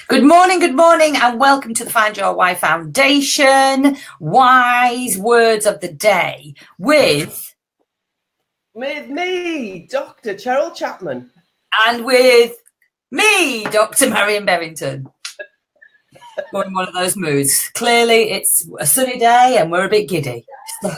good morning, and welcome to the Find Your Why Foundation Wise Words of the Day with me, Dr. Cheryl Chapman. And with me, Dr. Marion Bevington. We're in one of those moods. Clearly, it's a sunny day and we're a bit giddy. So,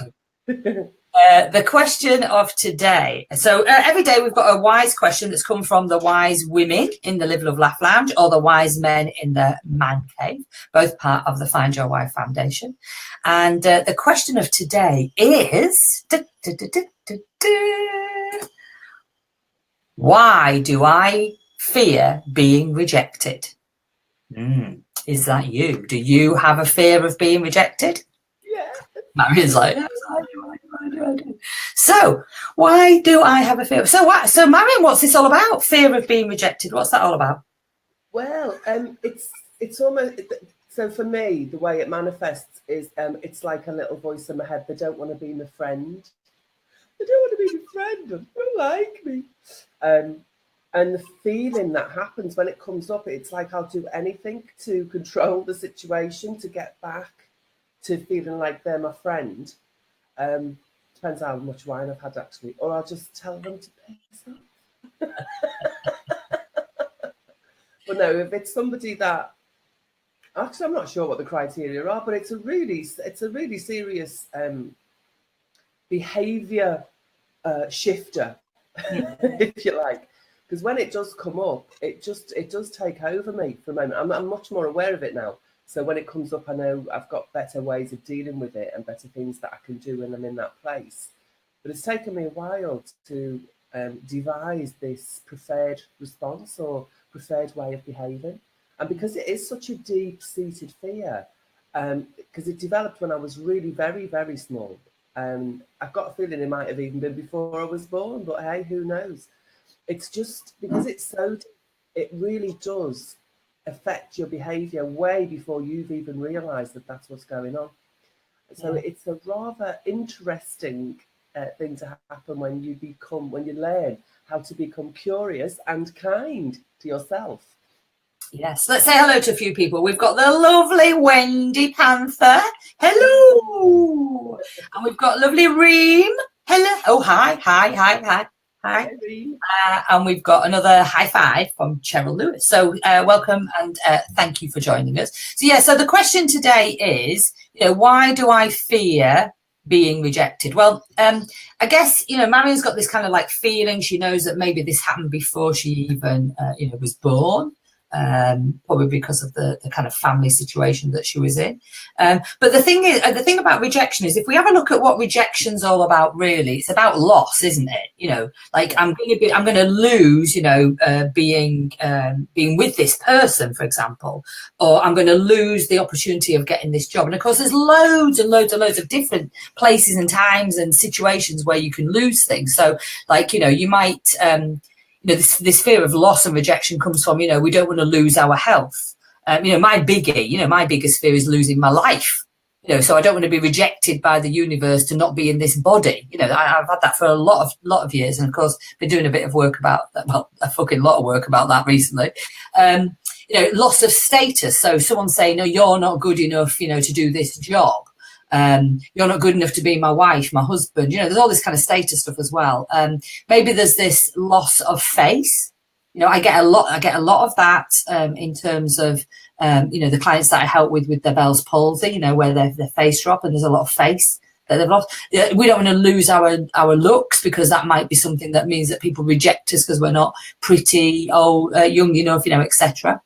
the question of today. So every day we've got a wise question that's come from the wise women in the Live, Love, Laugh Lounge or the wise men in the Man Cave, both part of the Find Your Why Foundation. And the question of today is, why do I fear being rejected? Is that you? Do you have a fear of being rejected? Yeah. Marion's like, yes, I do. So, why do I have a fear? So, Marion, what's this all about? Fear of being rejected. What's that all about? Well, it's almost, so for me, the way it manifests is it's like a little voice in my head. They don't want to be my friend. They don't want to be my friend. They don't like me. And the feeling that happens when it comes up, it's like I'll do anything to control the situation, to get back to feeling like they're my friend. Depends how much wine I've had, actually. Or I'll just tell them to piss off. But no, if it's somebody that... Actually, I'm not sure what the criteria are, but it's a really serious behaviour shifter, if you like. Because when it does come up, it does take over me for a moment. I'm much more aware of it now. So when it comes up, I know I've got better ways of dealing with it and better things that I can do when I'm in that place. But it's taken me a while to devise this preferred response or preferred way of behaving. And because it is such a deep-seated fear, because it developed when I was really very, very small. I've got a feeling it might have even been before I was born, but hey, who knows? It's just because it's so deep, it really does affect your behaviour way before you've even realised that that's what's going on. So it's a rather interesting thing to happen when you learn how to become curious and kind to yourself. Yes, let's say hello to a few people. We've got the lovely Wendy Panther. Hello. And we've got lovely Reem. Hello. Oh, hi. And we've got another high five from Cheryl Lewis. So welcome and thank you for joining us. So the question today is, why do I fear being rejected? Well, I guess, Marion's got this kind of like feeling. She knows that maybe this happened before she even, was born. Probably because of the kind of family situation that she was in. But the thing about rejection is, if we have a look at what rejection's all about, really, it's about loss, isn't it? Like I'm going to lose, being with this person, for example, or I'm going to lose the opportunity of getting this job. And of course, there's loads and loads of different places and times and situations where you can lose things. So, like, you might. This fear of loss and rejection comes from, we don't want to lose our health. My biggest fear is losing my life. So I don't want to be rejected by the universe to not be in this body. I've had that for a lot of years. And of course, been doing a bit of work about that. Well, a fucking lot of work about that recently. Loss of status. So someone saying, no, you're not good enough, to do this job. You're not good enough to be my wife, my husband. There's all this kind of status stuff as well. Maybe there's this loss of face. I get a lot of that in terms of the clients that I help with their Bell's palsy, where their face drop, and there's a lot of face that they've lost. We don't want to lose our looks, because that might be something that means that people reject us because we're not pretty, old, young enough, etc.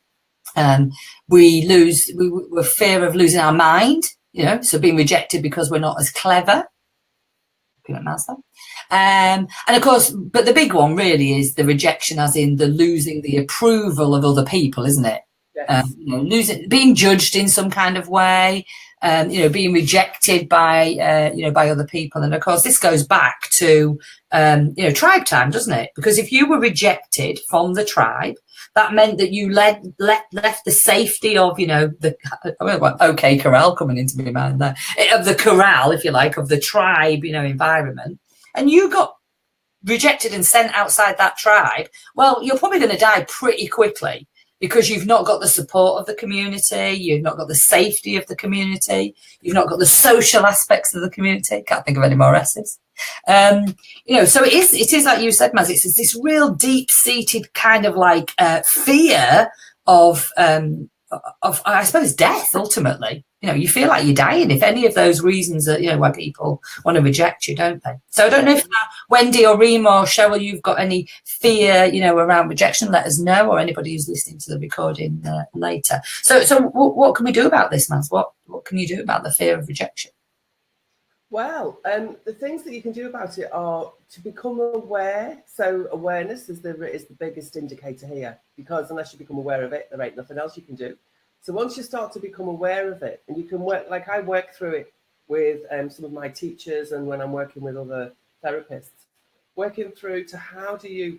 We're fear of losing our mind. So being rejected because we're not as clever. And of course, but the big one really is the rejection, as in the losing the approval of other people, isn't it? Yes. Being judged in some kind of way, being rejected by other people. And of course, this goes back to, tribe time, doesn't it? Because if you were rejected from the tribe, that meant that you left the safety of, okay, corral coming into my mind there, of the corral, if you like, of the tribe, environment, and you got rejected and sent outside that tribe. Well, you're probably going to die pretty quickly, because you've not got the support of the community, you've not got the safety of the community, you've not got the social aspects of the community. Can't think of any more S's. So it is like you said, Maz, it's this real deep-seated kind of like fear of I suppose death ultimately. You feel like you're dying if any of those reasons are why people want to reject you, don't they? So I don't know if Wendy or Reem or Cheryl, you've got any fear around rejection. Let us know, or anybody who's listening to the recording later. So what can we do about this, Maz? What can you do about the fear of rejection? Well, the things that you can do about it are to become aware. So awareness is the biggest indicator here, because unless you become aware of it, there ain't nothing else you can do. So once you start to become aware of it, and you can work, like I work through it with some of my teachers, and when I'm working with other therapists, working through to how do you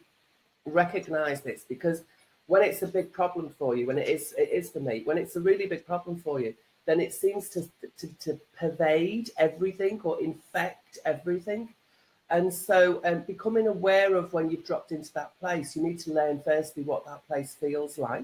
recognize this? Because when it's a big problem for you, when it is for me, when it's a really big problem for you, then it seems to pervade everything or infect everything. And so becoming aware of when you've dropped into that place, you need to learn firstly what that place feels like.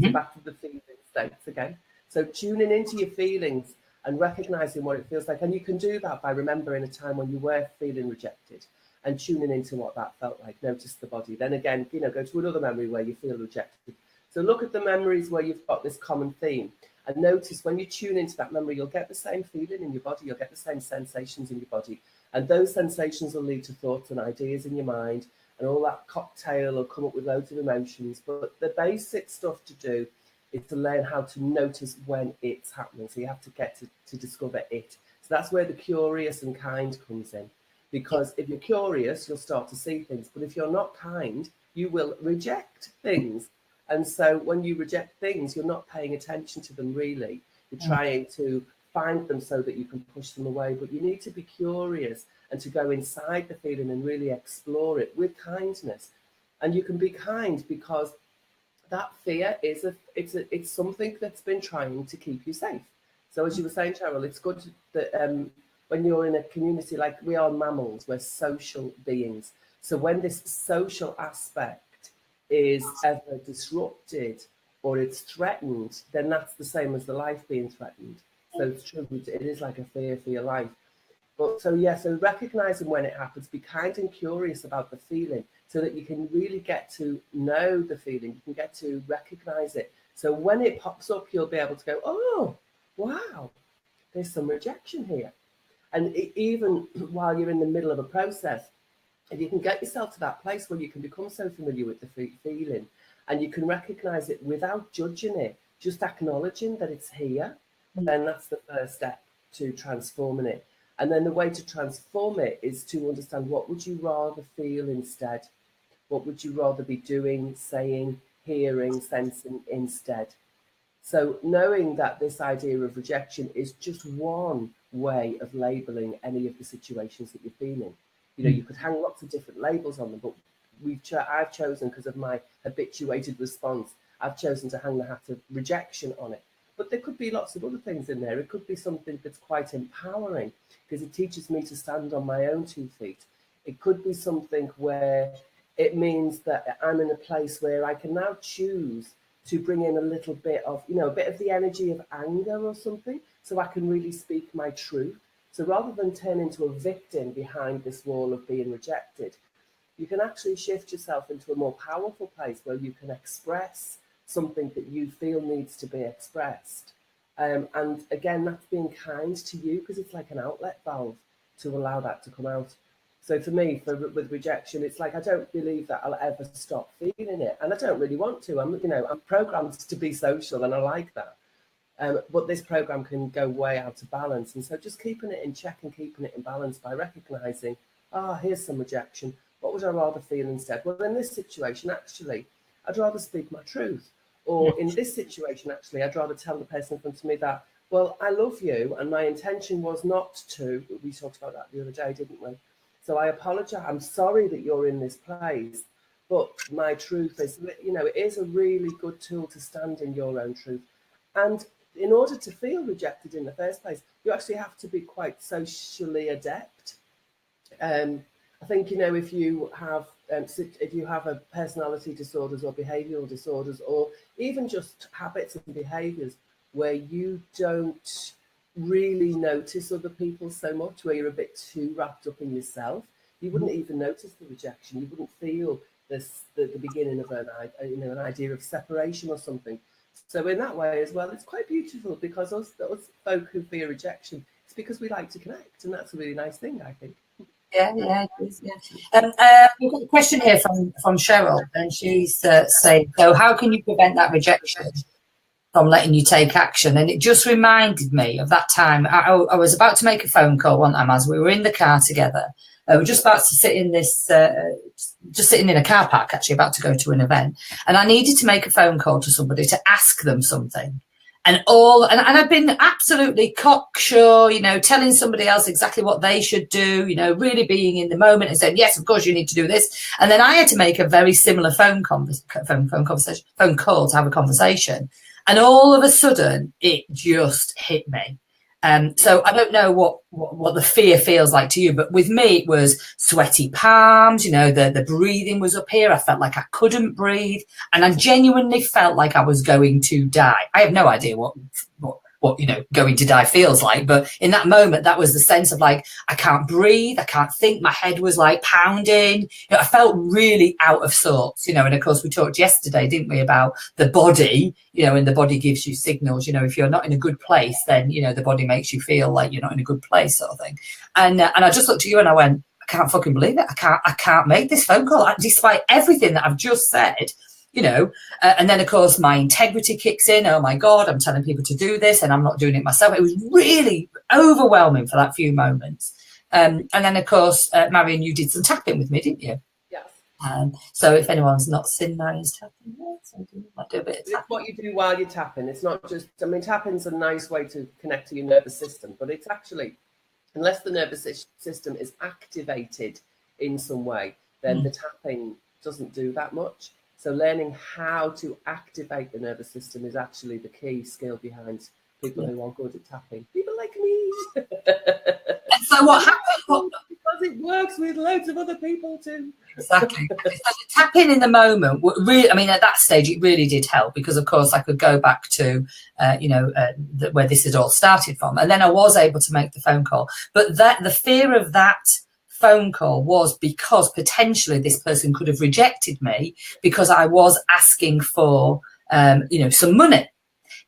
So back to the feeling states again. So tuning into your feelings and recognizing what it feels like. And you can do that by remembering a time when you were feeling rejected and tuning into what that felt like. Notice the body. Then again, go to another memory where you feel rejected. So look at the memories where you've got this common theme. And notice when you tune into that memory, you'll get the same feeling in your body. You'll get the same sensations in your body. And those sensations will lead to thoughts and ideas in your mind. And all that cocktail will come up with loads of emotions. But the basic stuff to do is to learn how to notice when it's happening. So you have to get to discover it. So that's where the curious and kind comes in. Because if you're curious, you'll start to see things. But if you're not kind, you will reject things. And so when you reject things, you're not paying attention to them really. You're trying to find them so that you can push them away. But you need to be curious and to go inside the feeling and really explore it with kindness. And you can be kind because that fear it's something that's been trying to keep you safe. So as you were saying, Cheryl, it's good that when you're in a community, like we are mammals, we're social beings. So when this social aspect is ever disrupted or it's threatened, then that's the same as the life being threatened. So it's true, it is like a fear for your life. But so recognizing when it happens, be kind and curious about the feeling so that you can really get to know the feeling, you can get to recognize it. So when it pops up, you'll be able to go, oh, wow, there's some rejection here. And even while you're in the middle of a process, if you can get yourself to that place where you can become so familiar with the feeling and you can recognize it without judging it, just acknowledging that it's here, then that's the first step to transforming it. And then the way to transform it is to understand, what would you rather feel instead? What would you rather be doing, saying, hearing, sensing instead? So knowing that this idea of rejection is just one way of labeling any of the situations that you're feeling. You could hang lots of different labels on them, but I've chosen, because of my habituated response, I've chosen to hang the hat of rejection on it. But there could be lots of other things in there. It could be something that's quite empowering because it teaches me to stand on my own 2 feet. It could be something where it means that I'm in a place where I can now choose to bring in a little bit of, a bit of the energy of anger or something, so I can really speak my truth. So rather than turn into a victim behind this wall of being rejected, you can actually shift yourself into a more powerful place where you can express something that you feel needs to be expressed. And again, that's being kind to you, because it's like an outlet valve to allow that to come out. So for me, with rejection, it's like I don't believe that I'll ever stop feeling it, and I don't really want to. I'm programmed to be social, and I like that. But this program can go way out of balance, and so just keeping it in check and keeping it in balance by recognizing, here's some rejection. What would I rather feel instead? Well, in this situation, actually, I'd rather speak my truth. Or in this situation, actually, I'd rather tell the person in front of me that, well, I love you, and my intention was not to. We talked about that the other day, didn't we? So I apologize. I'm sorry that you're in this place, but my truth is, it is a really good tool to stand in your own truth. And in order to feel rejected in the first place, you actually have to be quite socially adept. I think, if you have So if you have a personality disorders or behavioural disorders, or even just habits and behaviours where you don't really notice other people so much, where you're a bit too wrapped up in yourself, you wouldn't even notice the rejection. You wouldn't feel the beginning of an idea of separation or something. So in that way as well, it's quite beautiful, because us folk who fear rejection, it's because we like to connect, and that's a really nice thing, I think. Yeah, it is, we've got a question here from Cheryl, and she's saying, so how can you prevent that rejection from letting you take action? And it just reminded me of that time. I was about to make a phone call one time as we were in the car together. We were just about to sit in this, just sitting in a car park, actually, about to go to an event. And I needed to make a phone call to somebody to ask them something. And I've been absolutely cocksure, telling somebody else exactly what they should do, really being in the moment and saying, yes, of course you need to do this. And then I had to make a very similar phone call to have a conversation. And all of a sudden it just hit me. So I don't know what the fear feels like to you, but with me it was sweaty palms, the breathing was up here. I felt like I couldn't breathe, and I genuinely felt like I was going to die. I have no idea what going to die feels like, but in that moment that was the sense of like, I can't breathe, I can't think, my head was like pounding. I felt really out of sorts, and of course we talked yesterday, didn't we, about the body, and the body gives you signals. If you're not in a good place, then the body makes you feel like you're not in a good place, sort of thing. And I just looked at you and I went, I can't fucking believe it. I can't make this phone call despite everything that I've just said. And then of course my integrity kicks in. Oh my God, I'm telling people to do this and I'm not doing it myself. It was really overwhelming for that few moments. And then of course, Marion, you did some tapping with me, didn't you? Yes. So if anyone's not seen Marion's tapping yet, I might do a bit of tapping. It's what you do while you're tapping. It's not just, tapping's a nice way to connect to your nervous system, but it's actually, unless the nervous system is activated in some way, then the tapping doesn't do that much. So learning how to activate the nervous system is actually the key skill behind people who are good at tapping. People like me. And so what happened? Because it works with loads of other people too. Exactly. So tapping in the moment, really, at that stage, it really did help, because of course I could go back to, where this had all started from. And then I was able to make the phone call. But the fear of that phone call was because potentially this person could have rejected me because I was asking for, some money.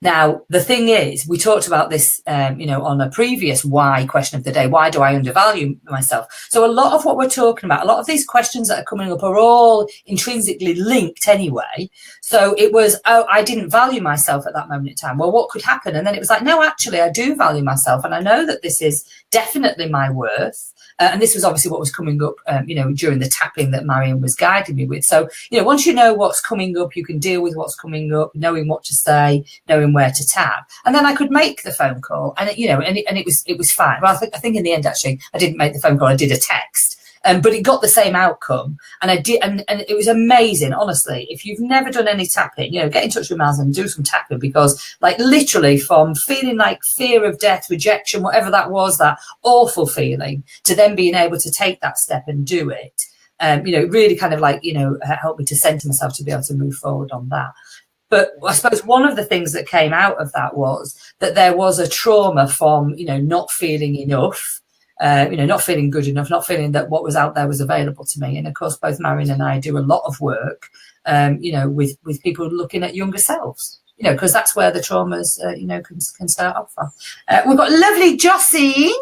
Now, the thing is, we talked about this, on a previous why question of the day. Why do I undervalue myself? So a lot of what we're talking about, a lot of these questions that are coming up are all intrinsically linked anyway. So it was, I didn't value myself at that moment in time. Well, what could happen? And then it was like, no, actually, I do value myself. And I know that this is definitely my worth. And this was obviously what was coming up, during the tapping that Marion was guiding me with. So, once you know what's coming up, you can deal with what's coming up, knowing what to say, knowing where to tap. And then I could make the phone call, and it was fine. Well, I think in the end, actually, I didn't make the phone call. I did a text. But it got the same outcome, and I did, and it was amazing. Honestly, if you've never done any tapping, get in touch with AIMazing and do some tapping, because, like, literally from feeling like fear of death, rejection, whatever that was, that awful feeling, to then being able to take that step and do it, really kind of like helped me to center myself to be able to move forward on that. But I suppose one of the things that came out of that was that there was a trauma from not feeling enough. Not feeling good enough, not feeling that what was out there was available to me. And of course, both Marion and I do a lot of work, with people looking at younger selves, because that's where the traumas, can start off from. We've got lovely Josine.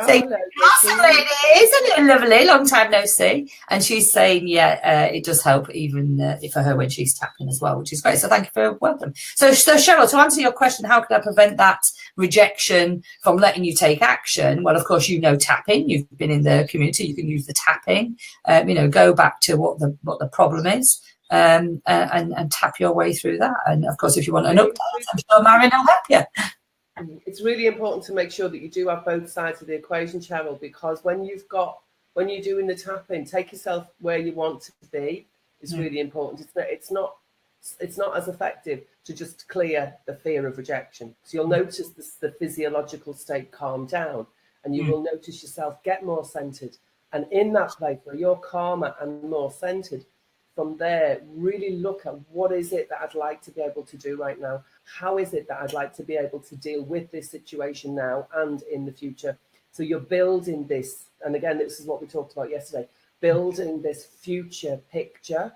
Saying, awesome ladies, isn't it lovely? Long time no see. And she's saying, it does help even for her when she's tapping as well, which is great. So thank you for welcome. So Cheryl, to answer your question, how can I prevent that rejection from letting you take action? Well, of course, tapping. You've been in the community. You can use the tapping. Go back to what the problem is, and tap your way through that. And of course, if you want an update, I'm sure Marion will help you. It's really important to make sure that you do have both sides of the equation, Cheryl, because when you're doing the tapping, take yourself where you want to be is really important. It's not as effective to just clear the fear of rejection. So you'll notice the physiological state calm down, and you will notice yourself get more centered, And in that place where you're calmer and more centered, from there, really look at what is it that I'd like to be able to do right now? How is it that I'd like to be able to deal with this situation now and in the future? So you're building this, and again, this is what we talked about yesterday, building this future picture,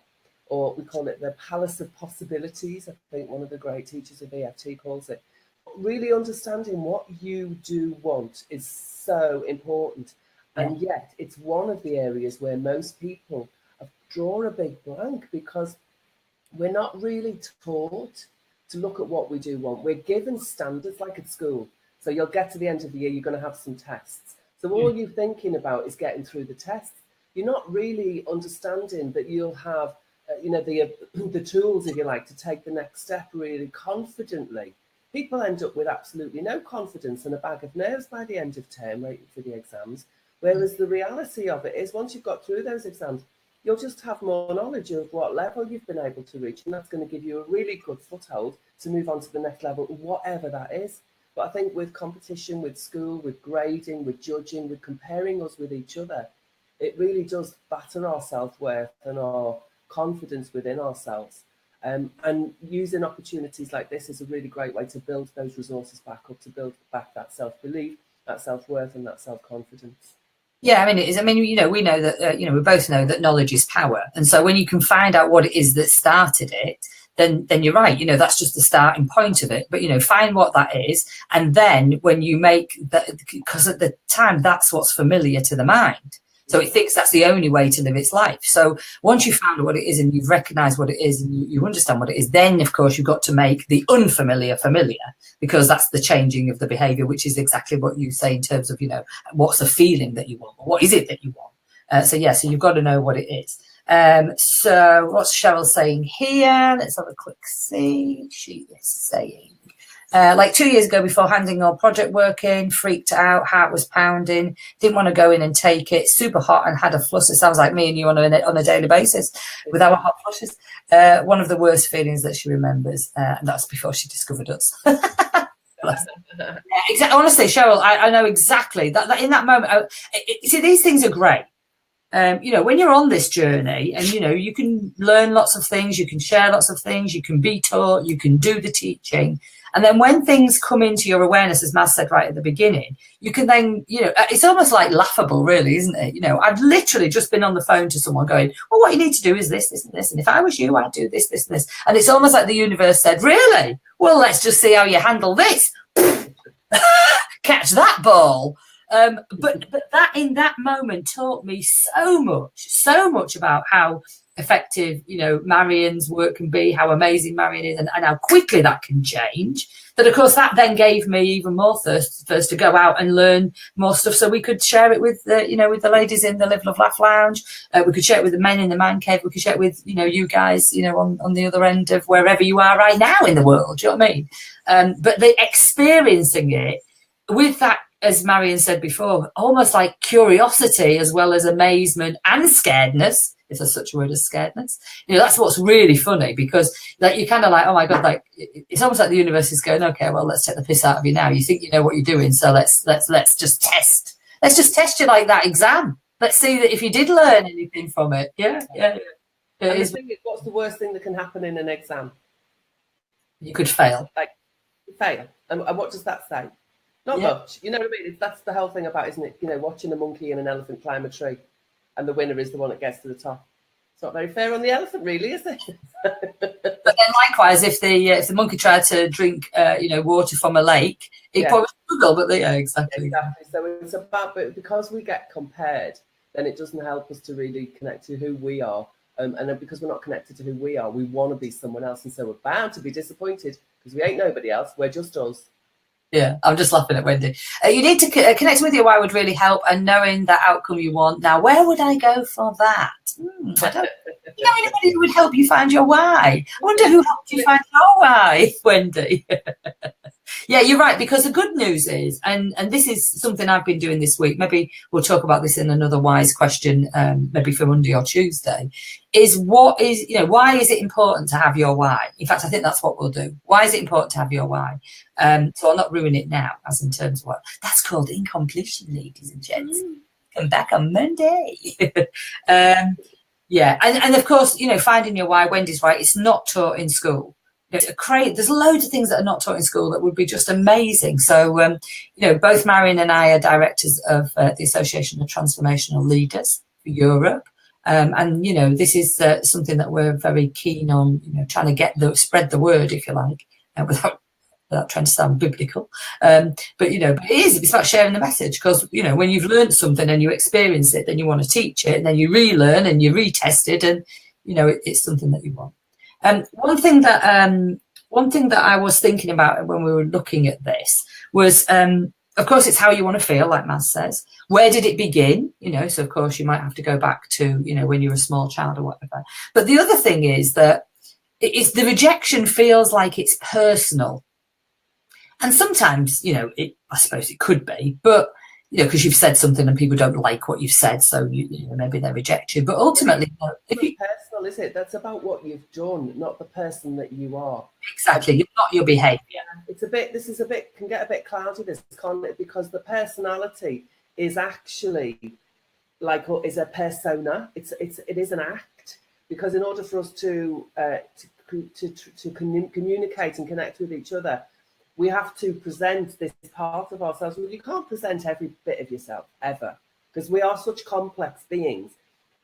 or we call it the palace of possibilities. I think one of the great teachers of EFT calls it. Really understanding what you do want is so important. And yet it's one of the areas where most people draw a big blank, because we're not really taught to look at what we do want. We're given standards like at school. So you'll get to the end of the year, you're going to have some tests. So all you're thinking about is getting through the tests. You're not really understanding that you'll have, the tools, if you like, to take the next step really confidently. People end up with absolutely no confidence and a bag of nerves by the end of term, waiting for the exams. Whereas the reality of it is, once you've got through those exams, you'll just have more knowledge of what level you've been able to reach. And that's going to give you a really good foothold to move on to the next level, whatever that is. But I think with competition, with school, with grading, with judging, with comparing us with each other, it really does batter our self-worth and our confidence within ourselves. And using opportunities like this is a really great way to build those resources back up, to build back that self-belief, that self-worth and that self-confidence. Yeah, I mean, it is. I mean, we know that, we both know that knowledge is power. And so when you can find out what it is that started it, then you're right. That's just the starting point of it. But, find what that is. And then when you make that, because at the time, that's what's familiar to the mind. So it thinks that's the only way to live its life. So once you've found what it is and you've recognized what it is and you understand what it is, then, of course, you've got to make the unfamiliar familiar, because that's the changing of the behavior, which is exactly what you say in terms of, what's the feeling that you want? What is it that you want? So you've got to know what it is. So what's Cheryl saying here? Let's have a quick see. She is saying, like 2 years ago, before handing all project work in, freaked out, heart was pounding, didn't want to go in and take it, super hot and had a flush. It sounds like me and you on a daily basis with our hot flushes. One of the worst feelings that she remembers, and that's before she discovered us. Yeah, exactly. Honestly, Cheryl, I know exactly that in that moment. See, these things are great. When you're on this journey and, you can learn lots of things, you can share lots of things, you can be taught, you can do the teaching. And then when things come into your awareness, as Maz said right at the beginning, you can then, it's almost like laughable, really, isn't it? I've literally just been on the phone to someone going, well, what you need to do is this, this, and this. And if I was you, I'd do this, this, and this. And it's almost like the universe said, really? Well, let's just see how you handle this. Catch that ball. But that in that moment taught me so much about how effective, Marion's work can be, how amazing Marion is, and how quickly that can change. That, of course, that then gave me even more thirst to go out and learn more stuff, so we could share it with with the ladies in the Live Love Laugh Lounge. We could share it with the men in the man cave. We could share it with you guys, on the other end of wherever you are right now in the world. Do you know what I mean? But the experiencing it with that, as Marion said before, almost like curiosity as well as amazement and scaredness, if there's such a word as scaredness. That's what's really funny, because you're kind of like, oh my God, it's almost like the universe is going, okay, well, let's take the piss out of you now. You think you know what you're doing, so let's just test. Let's just test you like that exam. Let's see that if you did learn anything from it. Yeah. And the thing is, what's the worst thing that can happen in an exam? You could fail. Fail. And what does that say? Not much. You know what I mean? That's the whole thing about, isn't it? Watching a monkey and an elephant climb a tree, and the winner is the one that gets to the top. It's not very fair on the elephant, really, is it? But then, likewise, if the monkey tried to drink, water from a lake, it probably struggled. But exactly. So it's about, but because we get compared, then it doesn't help us to really connect to who we are. And then because we're not connected to who we are, we want to be someone else, and so we're bound to be disappointed because we ain't nobody else. We're just us. Yeah, I'm just laughing at Wendy. You need to connect with your why would really help, and knowing that outcome you want. Now, where would I go for that? I don't know anybody who would help you find your why. I wonder who helped you find your why, Wendy. Yeah, you're right, because the good news is, and this is something I've been doing this week, maybe we'll talk about this in another wise question, maybe for Monday or Tuesday, is why is it important to have your why? In fact, I think that's what we'll do. Why is it important to have your why? So I'll not ruin it now, as in terms of what that's called incompletion, ladies and gents. I'm back on Monday. Yeah, and of course, you know, finding your why, Wendy's right, it's not taught in school. There's loads of things that are not taught in school that would be just amazing. So, you know, both Marion and I are directors of the Association of Transformational Leaders for Europe. And, you know, this is something that we're very keen on, you know, trying to spread the word, if you like, without trying to sound biblical. But, you know, it's about sharing the message, because, you know, when you've learned something and you experience it, then you want to teach it, and then you relearn and you retest it, and, you know, it's something that you want. One thing that I was thinking about when we were looking at this was, of course, it's how you want to feel, like Maz says. Where did it begin? You know, so of course you might have to go back to, you know, when you were a small child or whatever. But the other thing is that it's the rejection feels like it's personal. And sometimes, you know, I suppose it could be, but, you know, because you've said something and people don't like what you've said, so you know, maybe they reject you. But ultimately, it's not personal, is it? That's about what you've done, not the person that you are. Exactly, not your behaviour. It's a bit. This is a bit, can get a bit cloudy, this, can't it? Because the personality is actually like, is a persona. It is an act. Because in order for us to communicate and connect with each other, we have to present this part of ourselves. You can't present every bit of yourself ever, because we are such complex beings.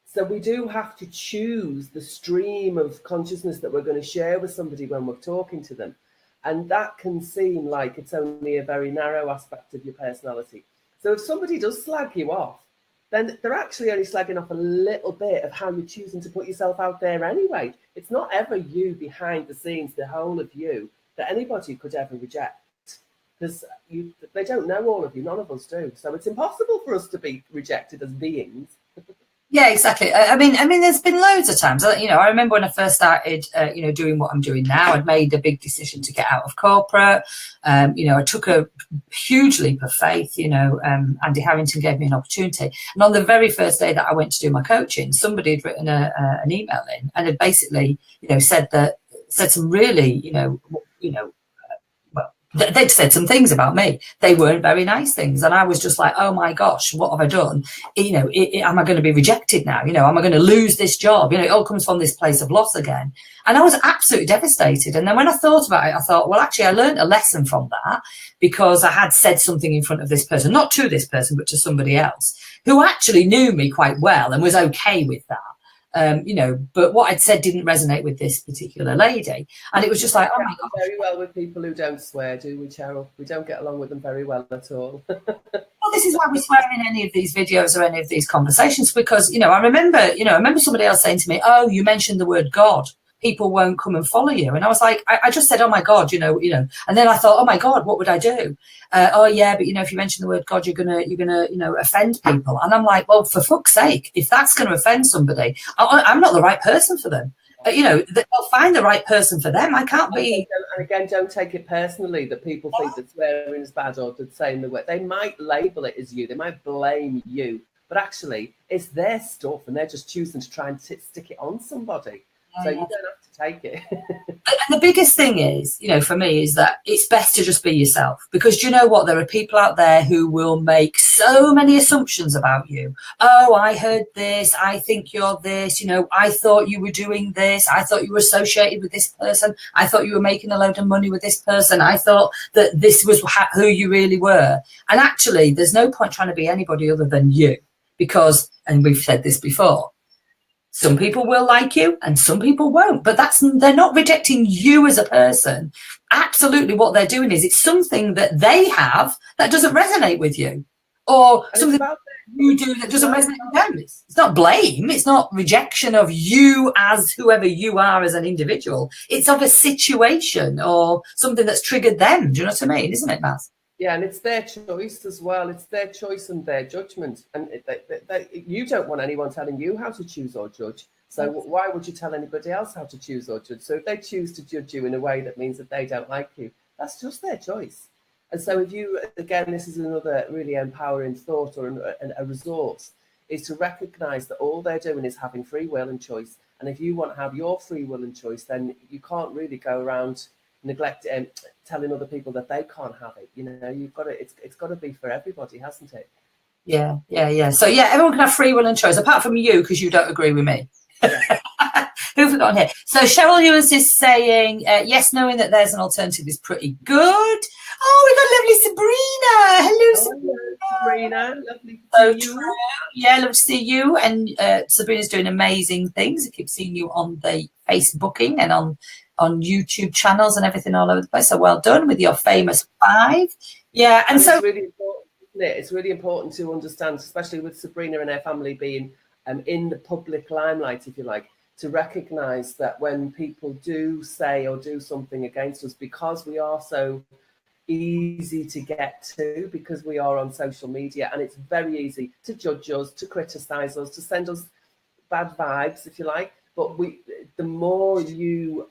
So we do have to choose the stream of consciousness that we're going to share with somebody when we're talking to them. And that can seem like it's only a very narrow aspect of your personality. So if somebody does slag you off, then they're actually only slagging off a little bit of how you're choosing to put yourself out there anyway. It's not ever you behind the scenes, the whole of you, that anybody could ever reject, because they don't know all of you. None of us do. So it's impossible for us to be rejected as beings. Yeah, exactly. I mean, there's been loads of times. You know, I remember when I first started, you know, doing what I'm doing now. I'd made a big decision to get out of corporate. You know, I took a huge leap of faith. You know, Andy Harrington gave me an opportunity, and on the very first day that I went to do my coaching, somebody had written an email in and had basically, you know, said some really, you know. Well, they'd said some things about me. They weren't very nice things. And I was just like, oh my gosh, what have I done? You know, am I going to be rejected now? You know, am I going to lose this job? You know, it all comes from this place of loss again. And I was absolutely devastated. And then when I thought about it, I thought, well, actually, I learned a lesson from that, because I had said something in front of this person, not to this person, but to somebody else who actually knew me quite well and was okay with that. You know, but what I'd said didn't resonate with this particular lady. And it was just like, oh my God. Very well with people who don't swear, do we, Cheryl? We don't get along with them very well at all. Well, this is why we swear in any of these videos or any of these conversations, because, you know, I remember somebody else saying to me, oh, you mentioned the word God, people won't come and follow you. And I was like, I just said, oh my God, you know, and then I thought, oh my God, what would I do? Oh yeah, but you know, if you mention the word God, you're gonna, you know, offend people. And I'm like, well, for fuck's sake, if that's going to offend somebody, I'm not the right person for them. You know, they'll find the right person for them. I can't be. And again, don't take it personally that people think that swearing is bad, or that saying the word. They might label it as you. They might blame you, but actually, it's their stuff, and they're just choosing to try and stick it on somebody. So you don't have to take it. And the biggest thing is, you know, for me, is that it's best to just be yourself, because you know what? There are people out there who will make so many assumptions about you. Oh, I heard this. I think you're this. You know, I thought you were doing this. I thought you were associated with this person. I thought you were making a load of money with this person. I thought that this was who you really were. And actually, there's no point trying to be anybody other than you, because, and we've said this before, some people will like you and some people won't, but they're not rejecting you as a person. Absolutely, what they're doing is it's something that they have that doesn't resonate with you, or something you do that doesn't resonate with them. It's not blame. It's not rejection of you as whoever you are as an individual. It's of a situation or something that's triggered them. Do you know what I mean? Isn't it, Maz? Yeah, and it's their choice as well. It's their choice and their judgment. And you don't want anyone telling you how to choose or judge. So why would you tell anybody else how to choose or judge? So if they choose to judge you in a way that means that they don't like you, that's just their choice. And so if you, again, this is another really empowering thought or a resource, is to recognize that all they're doing is having free will and choice. And if you want to have your free will and choice, then you can't really go around telling other people that they can't have it. You know, you've got to, it's got to be for everybody, hasn't it? Yeah, yeah, yeah. So yeah, everyone can have free will and choice, apart from you, because you don't agree with me. Yeah. Who have we got on here? So Cheryl Lewis is saying, yes, knowing that there's an alternative is pretty good. Oh, we got lovely Sabrina. Hello, Sabrina. Lovely so to see you. True. Yeah, love to see you. And Sabrina's doing amazing things. I keep seeing you on the Facebooking and on YouTube channels and everything all over the place. So well done with your famous 5. Yeah, and so it's really important, isn't it? It's really important to understand, especially with Sabrina and her family being in the public limelight, if you like, to recognise that when people do say or do something against us, because we are so easy to get to, because we are on social media, and it's very easy to judge us, to criticise us, to send us bad vibes, if you like. But the more you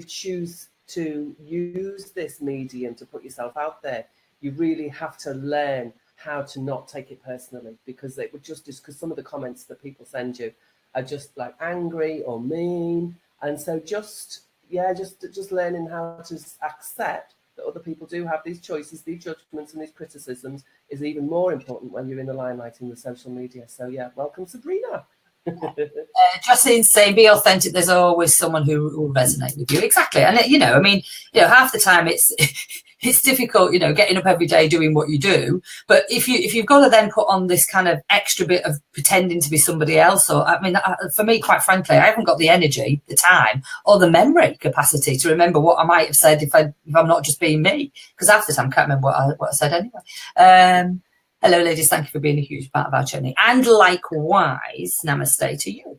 choose to use this medium to put yourself out there, you really have to learn how to not take it personally, because it would just because some of the comments that people send you are just like angry or mean. And so just learning how to accept that other people do have these choices, these judgments and these criticisms is even more important when you're in the limelight in the social media. So yeah, welcome Sabrina. Jocelyn's saying, be authentic. There's always someone who will resonate with you. Exactly. And half the time it's difficult, getting up every day doing what you do. But if you've got to then put on this kind of extra bit of pretending to be somebody else, or for me, quite frankly, I haven't got the energy, the time, or the memory capacity to remember what I might have said if I'm not just being me. Because half the time I can't remember what I said anyway. Hello, ladies. Thank you for being a huge part of our journey. And likewise, namaste to you.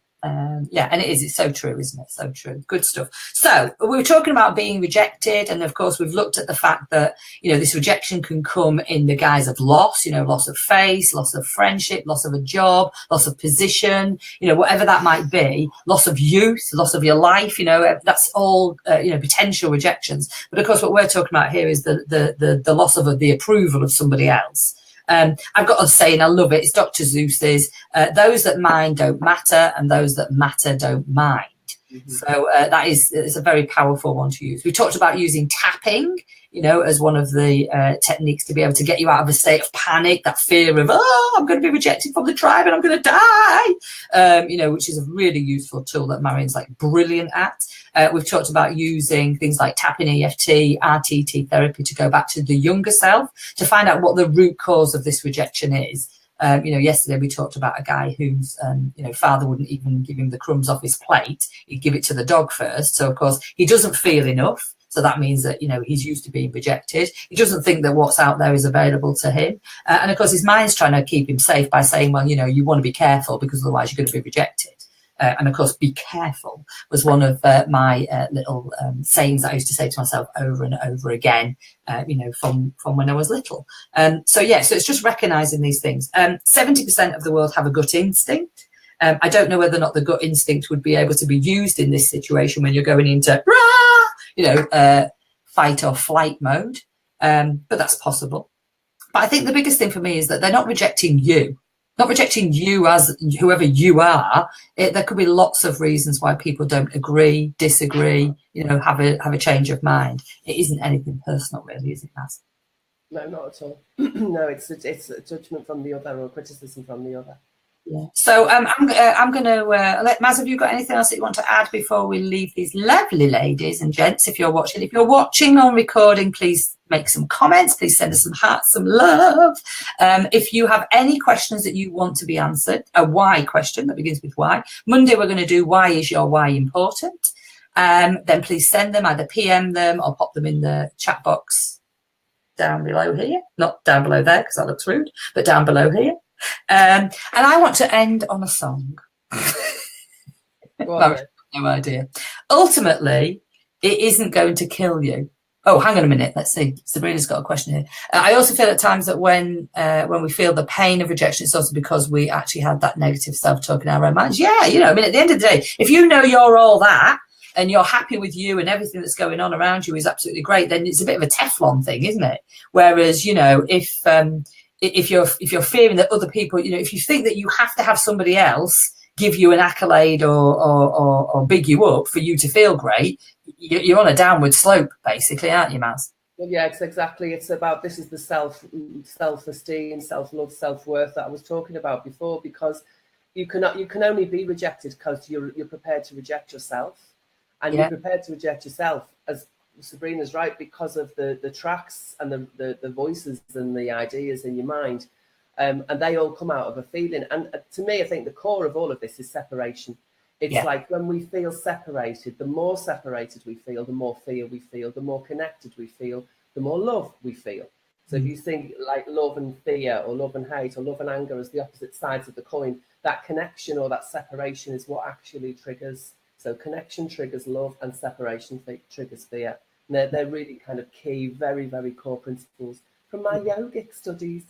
Yeah, and it's so true, isn't it? So true. Good stuff. So we were talking about being rejected. And of course, we've looked at the fact that, this rejection can come in the guise of loss, loss of face, loss of friendship, loss of a job, loss of position, whatever that might be, loss of youth, loss of your life, that's all, potential rejections. But of course, what we're talking about here is the loss of the approval of somebody else. I've got a saying, I love it. It's Dr. Seuss's, those that mind don't matter and those that matter don't mind. Mm-hmm. So it's a very powerful one to use. We talked about using tapping, as one of the techniques to be able to get you out of a state of panic, that fear of, I'm going to be rejected from the tribe and I'm going to die, which is a really useful tool that Marion's brilliant at. We've talked about using things like tapping, EFT, RTT therapy to go back to the younger self to find out what the root cause of this rejection is. Yesterday we talked about a guy whose, father wouldn't even give him the crumbs off his plate. He'd give it to the dog first. So, of course, he doesn't feel enough. So that means that, he's used to being rejected. He doesn't think that what's out there is available to him. And, of course, his mind's trying to keep him safe by saying, well, you want to be careful because otherwise you're going to be rejected. And, of course, be careful was one of my little sayings that I used to say to myself over and over again, from when I was little. So it's just recognizing these things. 70% of the world have a gut instinct. I don't know whether or not the gut instinct would be able to be used in this situation when you're going into, fight or flight mode. But that's possible. But I think the biggest thing for me is that they're not rejecting you. Not rejecting you as whoever you are. There could be lots of reasons why people don't agree, disagree, have a change of mind. It isn't anything personal, really, is it, Maz? No, not at all. No, it's a judgment from the other or criticism from the other. Yeah. So I'm going to let Maz. Have you got anything else that you want to add before we leave these lovely ladies and gents? If you're watching on recording, please make some comments. Please send us some hearts, some love. If you have any questions that you want to be answered, a why question that begins with why. Monday we're going to do why is your why important. Then please send them, either PM them or pop them in the chat box down below here. Not down below there because that looks rude, but down below here. And I want to end on a song. No idea. Ultimately, it isn't going to kill you. Oh, hang on a minute. Let's see. Sabrina's got a question here. I also feel at times that when we feel the pain of rejection, it's also because we actually had that negative self-talk in our own minds. Yeah, at the end of the day, if you're all that and you're happy with you and everything that's going on around you is absolutely great, then it's a bit of a Teflon thing, isn't it? Whereas, if you're fearing that other people, if you think that you have to have somebody else give you an accolade or big you up for you to feel great, you're on a downward slope, basically, aren't you, Maz? Well, yeah, it's about, this is the self-esteem, self-love, self-worth that I was talking about before, because you can only be rejected because you're prepared to reject yourself, and you're prepared to reject yourself, as Sabrina's right, because of the tracks and the voices and the ideas in your mind, and they all come out of a feeling. And to me, I think the core of all of this is separation. It's like when we feel separated, the more separated we feel, the more fear we feel, the more connected we feel, the more love we feel. So if you think like love and fear, or love and hate, or love and anger as the opposite sides of the coin, that connection or that separation is what actually triggers. So connection triggers love, and separation triggers fear. And they're really kind of key, very, very core principles from my yogic studies.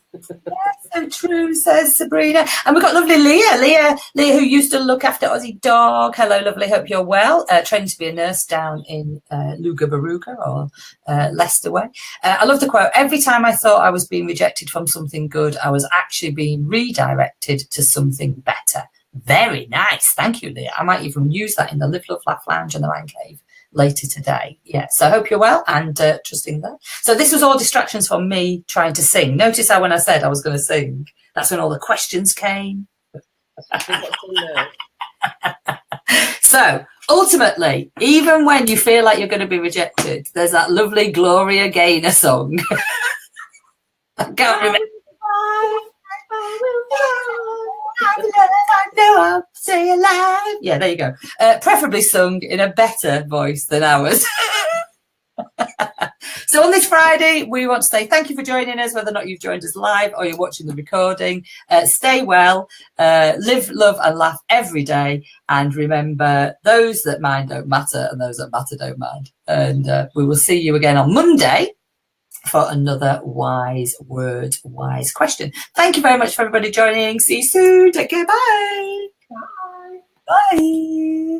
So true, says Sabrina. And we've got lovely Leah, who used to look after Aussie dog. Hello, lovely. Hope you're well. Training to be a nurse down in Luga Baruga, or Leicester way. I love the quote. Every time I thought I was being rejected from something good, I was actually being redirected to something better. Very nice. Thank you, Leah. I might even use that in the Live, Love, Laugh Lounge and the Man Cave later today. Yeah, so I hope you're well and trusting that. So this was all distractions from me trying to sing. Notice how when I said I was going to sing, that's when all the questions came. So ultimately, even when you feel like you're going to be rejected, there's that lovely Gloria Gaynor song. I can't remember. I know I'll stay alive. Yeah, there you go. Preferably sung in a better voice than ours. So on this Friday, we want to say thank you for joining us, whether or not you've joined us live or you're watching the recording. Stay well, live, love and laugh every day. And remember, those that mind don't matter, and those that matter don't mind. And we will see you again on Monday for another wise word, wise question. Thank you very much for everybody joining. See you soon. Take care. Bye. Bye. Bye.